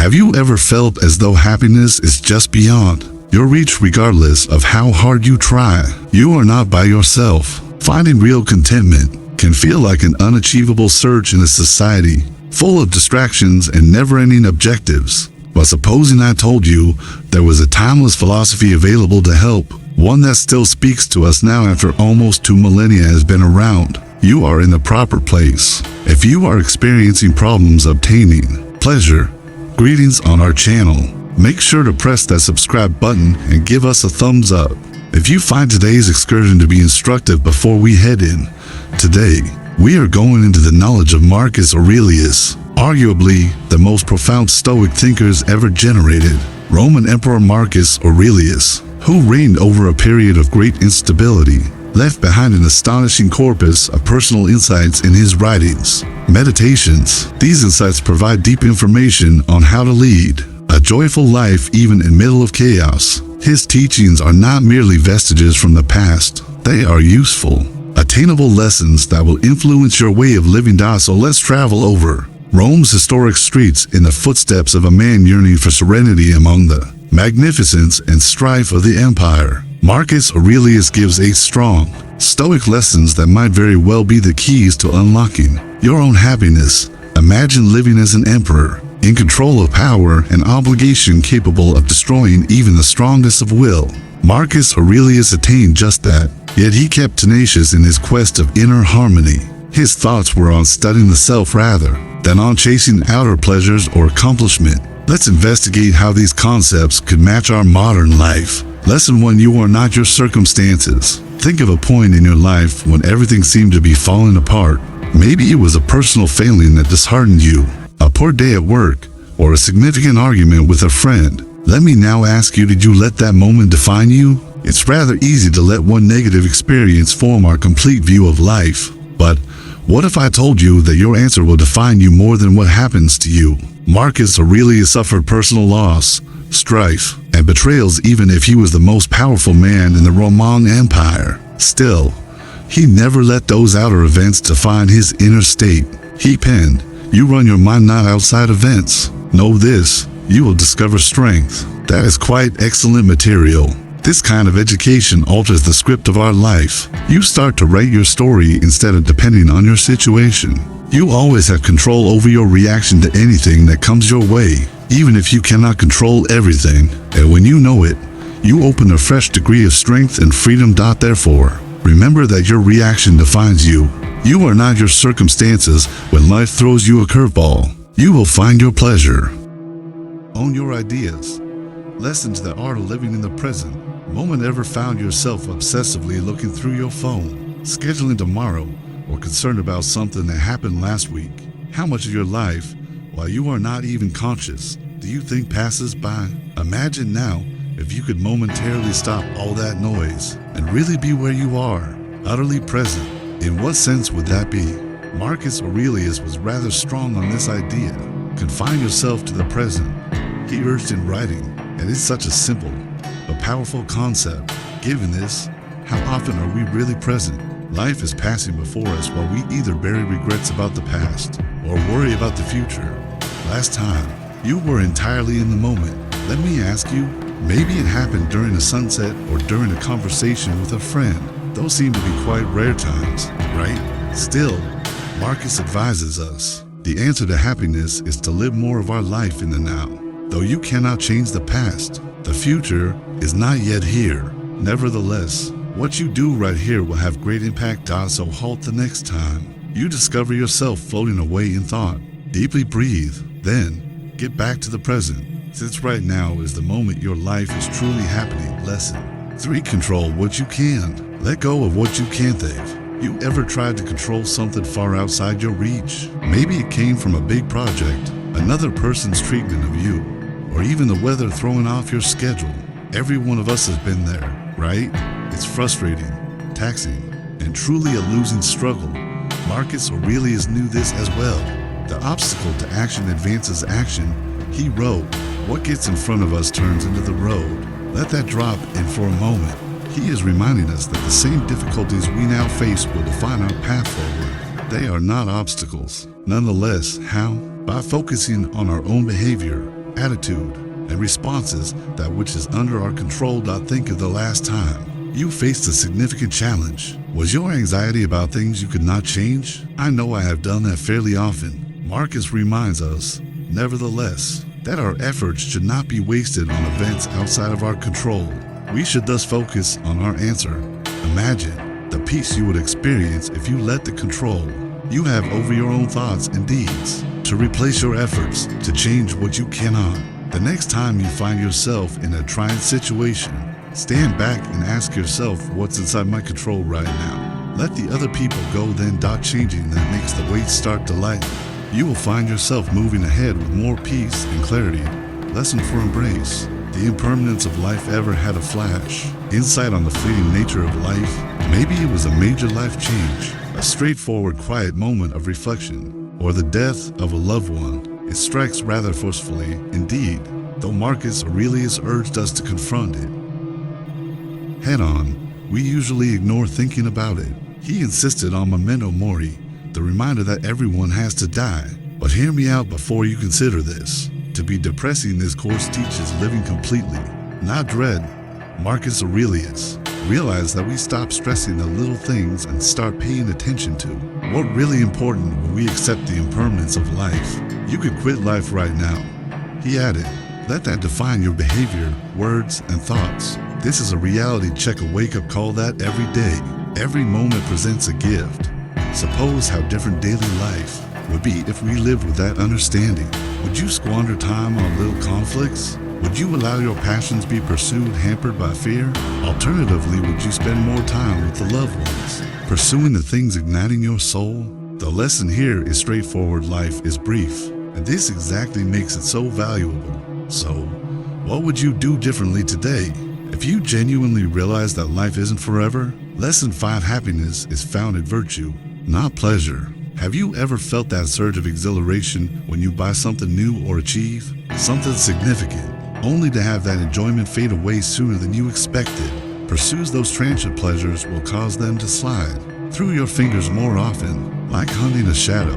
Have you ever felt as though happiness is just beyond your reach regardless of how hard you try? You are not by yourself. Finding real contentment can feel like an unachievable search in a society full of distractions and never-ending objectives. But supposing I told you there was a timeless philosophy available to help, one that still speaks to us now after almost 2 millennia has been around, you are in the proper place. If you are experiencing problems obtaining pleasure, greetings on our channel. Make sure to press that subscribe button and give us a thumbs up. If you find today's excursion to be instructive before we head in, today we are going into the knowledge of Marcus Aurelius, arguably the most profound Stoic thinkers ever generated. Roman Emperor Marcus Aurelius, who reigned over a period of great instability, left behind an astonishing corpus of personal insights in his writings. Meditations. These insights provide deep information on how to lead a joyful life even in middle of chaos. His teachings are not merely vestiges from the past. They are useful, attainable lessons that will influence your way of living. So let's travel over Rome's historic streets in the footsteps of a man yearning for serenity among the magnificence and strife of the empire. Marcus Aurelius gives 8 strong Stoic lessons that might very well be the keys to unlocking your own happiness. Imagine living as an emperor, in control of power and obligation, capable of destroying even the strongest of will. Marcus Aurelius attained just that, yet he kept tenacious in his quest of inner harmony. His thoughts were on studying the self rather than on chasing outer pleasures or accomplishment. Let's investigate how these concepts could match our modern life. Lesson 1. You are not your circumstances. Think of a point in your life when everything seemed to be falling apart. Maybe it was a personal failing that disheartened you, a poor day at work, or a significant argument with a friend. Let me now ask you, did you let that moment define you? It's rather easy to let one negative experience form our complete view of life. But what if I told you that your answer will define you more than what happens to you? Marcus Aurelius suffered personal loss, strife, and betrayals even if he was the most powerful man in the Roman Empire. Still, he never let those outer events define his inner state. He penned, "You run your mind not outside events. Know this, you will discover strength." That is quite excellent material. This kind of education alters the script of our life. You start to write your story instead of depending on your situation. You always have control over your reaction to anything that comes your way, even if you cannot control everything. And when you know it, you open a fresh degree of strength and freedom. Therefore, remember that your reaction defines you. You are not your circumstances. When life throws you a curveball, you will find your pleasure. Own your ideas. Lesson to the art of living in the present moment. Ever found yourself obsessively looking through your phone, scheduling tomorrow, or concerned about something that happened last week? How much of your life, while you are not even conscious, do you think passes by? Imagine now if you could momentarily stop all that noise and really be where you are, utterly present. In what sense would that be? Marcus Aurelius was rather strong on this idea. Confine yourself to the present, he urged in writing, and it's such a simple but powerful concept. Given this, how often are we really present? Life is passing before us while we either bury regrets about the past or worry about the future. Last time, you were entirely in the moment. Let me ask you, maybe it happened during a sunset or during a conversation with a friend. Those seem to be quite rare times, right? Still, Marcus advises us, the answer to happiness is to live more of our life in the now. Though you cannot change the past, the future is not yet here. Nevertheless, what you do right here will have great impact. So halt the next time you discover yourself floating away in thought. Deeply breathe, then get back to the present, since right now is the moment your life is truly happening. Lesson 3. Control what you can. Let go of what you can't. You ever tried to control something far outside your reach? Maybe it came from a big project, another person's treatment of you, or even the weather throwing off your schedule. Every one of us has been there, right? It's frustrating, taxing, and truly a losing struggle. Marcus Aurelius knew this as well. The obstacle to action advances action. He wrote, "What gets in front of us turns into the road. Let that drop in for a moment." He is reminding us that the same difficulties we now face will define our path forward. They are not obstacles. Nonetheless, how? By focusing on our own behavior, attitude, and responses, that which is under our control. Think of the last time you faced a significant challenge. Was your anxiety about things you could not change? I know I have done that fairly often. Marcus reminds us, nevertheless, that our efforts should not be wasted on events outside of our control. We should thus focus on our answer. Imagine the peace you would experience if you let the control you have over your own thoughts and deeds to replace your efforts to change what you cannot. The next time you find yourself in a trying situation, stand back and ask yourself, what's inside my control right now? Let the other people go, then changing that makes the weight start to lighten. You will find yourself moving ahead with more peace and clarity. Lesson for embrace. The impermanence of life. Ever had a flash insight on the fleeting nature of life? Maybe it was a major life change, a straightforward, quiet moment of reflection, or the death of a loved one. It strikes rather forcefully indeed, though Marcus Aurelius urged us to confront it head on. We usually ignore thinking about it. He insisted on memento mori, the reminder that everyone has to die. But hear me out before you consider this. To be depressing, this course teaches living completely, not dread. Marcus Aurelius realized that we stop stressing the little things and start paying attention to what's really important when we accept the impermanence of life. You could quit life right now, he added. Let that define your behavior, words, and thoughts. This is a reality check, a wake-up call that every day, every moment presents a gift. Suppose how different daily life would be if we lived with that understanding. Would you squander time on little conflicts? Would you allow your passions be pursued, hampered by fear? Alternatively, would you spend more time with the loved ones, pursuing the things igniting your soul? The lesson here is straightforward. Life is brief, and this exactly makes it so valuable. So, what would you do differently today if you genuinely realize that life isn't forever? Lesson 5. Happiness is found in virtue, not pleasure. Have you ever felt that surge of exhilaration when you buy something new or achieve something significant, only to have that enjoyment fade away sooner than you expected? Pursues those transient pleasures will cause them to slide through your fingers more often, like hunting a shadow.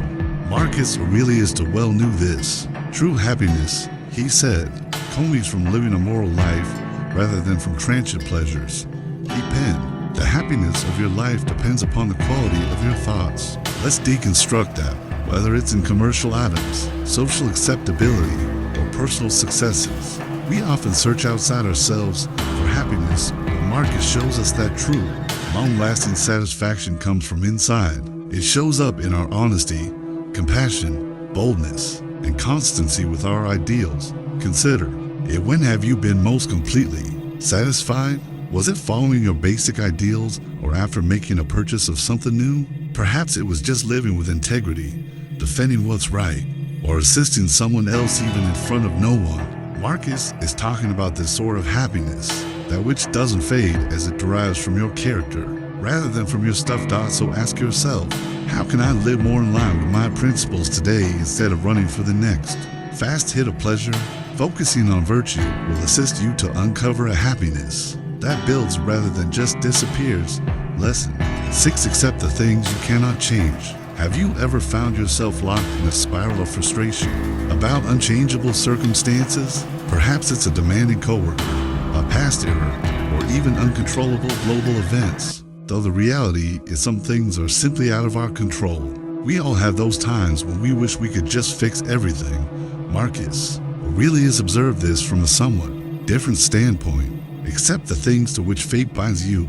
Marcus Aurelius well knew this. True happiness, he said, comes from living a moral life rather than from transient pleasures. He penned, the happiness of your life depends upon the quality of your thoughts. Let's deconstruct that. Whether it's in commercial items, social acceptability, or personal successes, we often search outside ourselves for happiness, but Marcus shows us that true, long-lasting satisfaction comes from inside. It shows up in our honesty, compassion, boldness, and constancy with our ideals. Consider it. When have you been most completely satisfied? Was it following your basic ideals, or after making a purchase of something new? Perhaps it was just living with integrity, defending what's right, or assisting someone else even in front of no one. Marcus is talking about this sort of happiness, that which doesn't fade as it derives from your character, rather than from your stuff. So ask yourself, how can I live more in line with my principles today instead of running for the next fast hit of pleasure? Focusing on virtue will assist you to uncover a happiness that builds rather than just disappears. Lesson 6. Accept the things you cannot change. Have you ever found yourself locked in a spiral of frustration about unchangeable circumstances? Perhaps it's a demanding coworker, a past error, or even uncontrollable global events. Though the reality is some things are simply out of our control. We all have those times when we wish we could just fix everything. Marcus Aurelius observed this from a somewhat different standpoint. Accept the things to which fate binds you,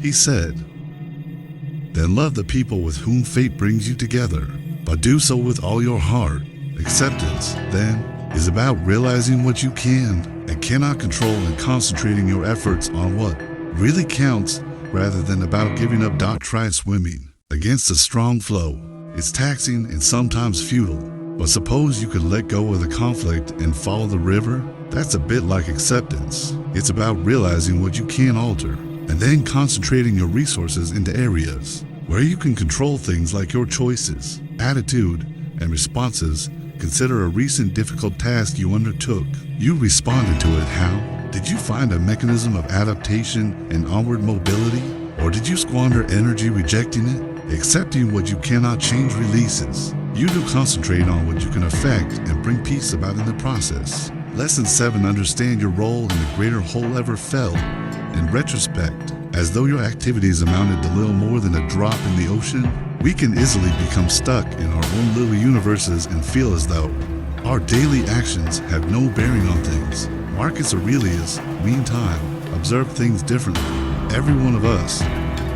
he said. Then love the people with whom fate brings you together, but do so with all your heart. Acceptance, then, is about realizing what you can and cannot control and concentrating your efforts on what really counts rather than about giving up. Try swimming against a strong flow. It's taxing and sometimes futile, but suppose you could let go of the conflict and follow the river? That's a bit like acceptance. It's about realizing what you can alter and then concentrating your resources into areas where you can control things like your choices, attitude, and responses. Consider a recent difficult task you undertook. You responded to it. How? Did you find a mechanism of adaptation and onward mobility? Or did you squander energy rejecting it? Accepting what you cannot change releases you to concentrate on what you can affect and bring peace about in the process. Lesson 7. Understand your role in the greater whole ever felt. In retrospect, as though your activities amounted to little more than a drop in the ocean, we can easily become stuck in our own little universes and feel as though our daily actions have no bearing on things. Marcus Aurelius, meantime, observed things differently. Every one of us,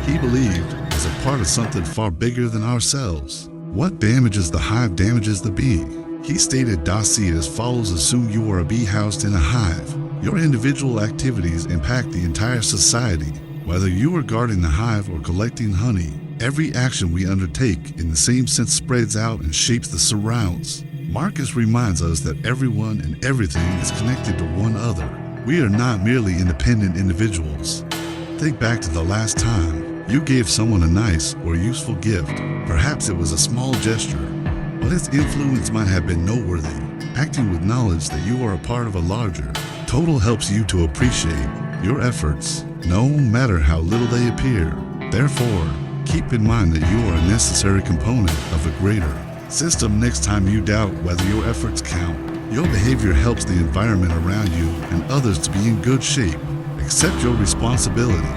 he believed, is a part of something far bigger than ourselves. What damages the hive damages the bee. He stated Daci as follows: assume you are a bee housed in a hive. Your individual activities impact the entire society. Whether you are guarding the hive or collecting honey, every action we undertake in the same sense spreads out and shapes the surrounds. Marcus reminds us that everyone and everything is connected to one another. We are not merely independent individuals. Think back to the last time you gave someone a nice or useful gift. Perhaps it was a small gesture, but its influence might have been noteworthy. Acting with knowledge that you are a part of a larger total helps you to appreciate your efforts, no matter how little they appear. Therefore, keep in mind that you are a necessary component of a greater system. Next time you doubt whether your efforts count, your behavior helps the environment around you and others to be in good shape. Accept your responsibility.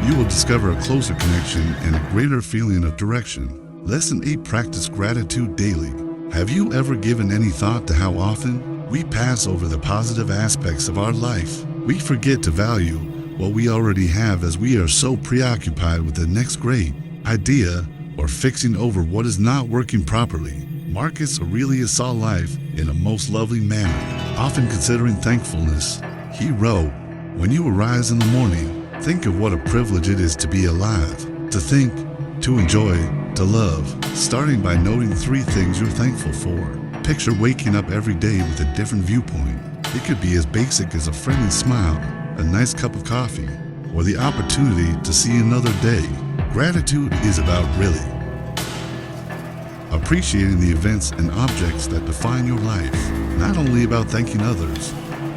You will discover a closer connection and a greater feeling of direction. Lesson 8. Practice gratitude daily. Have you ever given any thought to how often we pass over the positive aspects of our life? We forget to value what we already have as we are so preoccupied with the next great idea or fixing over what is not working properly. Marcus Aurelius saw life in a most lovely manner, often considering thankfulness. He wrote, "When you arise in the morning, think of what a privilege it is to be alive, to think, to enjoy, to love." Starting by noting 3 things you're thankful for. Picture waking up every day with a different viewpoint. It could be as basic as a friendly smile, a nice cup of coffee, or the opportunity to see another day. Gratitude is about really appreciating the events and objects that define your life, not only about thanking others.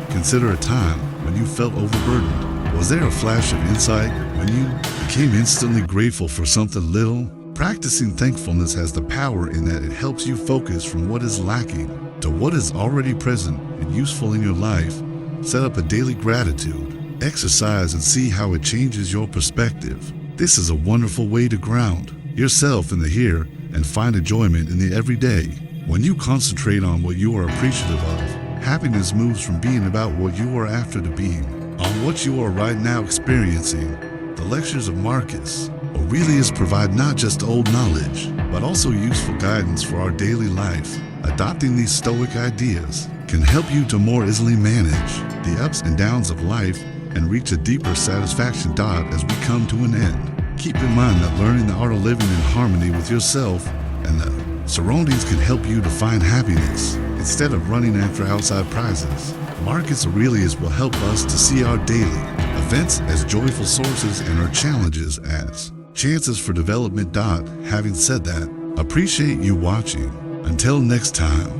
Consider a time when you felt overburdened. Was there a flash of insight when you became instantly grateful for something little? Practicing thankfulness has the power in that it helps you focus from what is lacking to what is already present and useful in your life. Set up a daily gratitude exercise and see how it changes your perspective. This is a wonderful way to ground yourself in the here and find enjoyment in the everyday. When you concentrate on what you are appreciative of, happiness moves from being about what you are after to being on what you are right now experiencing. The lectures of Marcus Aurelius provide not just old knowledge, but also useful guidance for our daily life. Adopting these Stoic ideas can help you to more easily manage the ups and downs of life and reach a deeper satisfaction. As we come to an end, keep in mind that learning the art of living in harmony with yourself and the surroundings can help you to find happiness instead of running after outside prizes. Marcus Aurelius will help us to see our daily events as joyful sources and our challenges as chances for development. Having said that, appreciate you watching. Until next time.